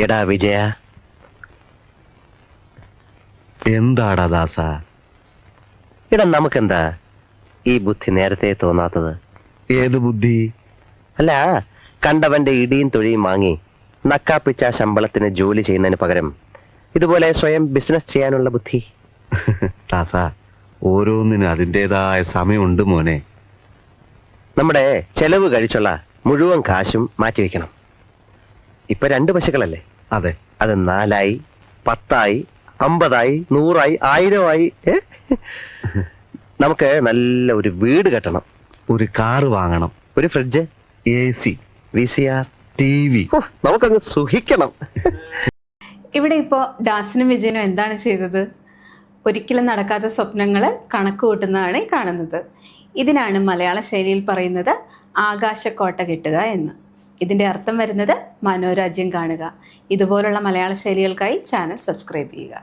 എടാ വിജയ, എന്താടാ ദാസ? എടാ നമുക്കെന്താ ഈ ബുദ്ധി നേരത്തെ തോന്നാത്തത്? ഏത് ബുദ്ധി? അല്ല, കണ്ടവന്റെ ഇടിയും തൊഴിയും വാങ്ങി നക്കാപ്പിച്ച ശമ്പളത്തിന് ജോലി ചെയ്യുന്നതിന് പകരം ഇതുപോലെ സ്വയം ബിസിനസ് ചെയ്യാനുള്ള ബുദ്ധി. ദാസ, ഓരോന്നിനും അതിൻ്റെതായ സമയമുണ്ട് മോനെ. നമ്മുടെ ചെലവ് കഴിച്ചുള്ള മുഴുവൻ കാശും മാറ്റിവെക്കണം. ഇപ്പൊ 2 പശുക്കളല്ലേ? അതെ. അത് 4ആയി, 10ആയി, 50ആയി, 100ആയി, 1000ആയി. നമുക്ക് നല്ല ഒരു വീട് കെട്ടണം, ഒരു കാറ് വാങ്ങണം, ഒരു ഫ്രിഡ്ജ്, AC, VCR, TV. നമുക്കങ്ങ് സുഖിക്കണം. ഇവിടെ ഇപ്പോൾ ദാസനും വിജയനും എന്താണ് ചെയ്തത്? ഒരിക്കലും നടക്കാത്ത സ്വപ്നങ്ങൾ കണക്ക് കൂട്ടുന്നതാണ് ഈ കാണുന്നത്. ഇതിനാണ് മലയാള ശൈലിയിൽ പറയുന്നത് ആകാശക്കോട്ട കെട്ടുക എന്ന്. ഇതിൻ്റെ അർത്ഥം വരുന്നത് മനോരാജ്യം കാണുക. ഇതുപോലുള്ള മലയാള ശൈലികൾക്കായി ചാനൽ സബ്സ്ക്രൈബ് ചെയ്യുക.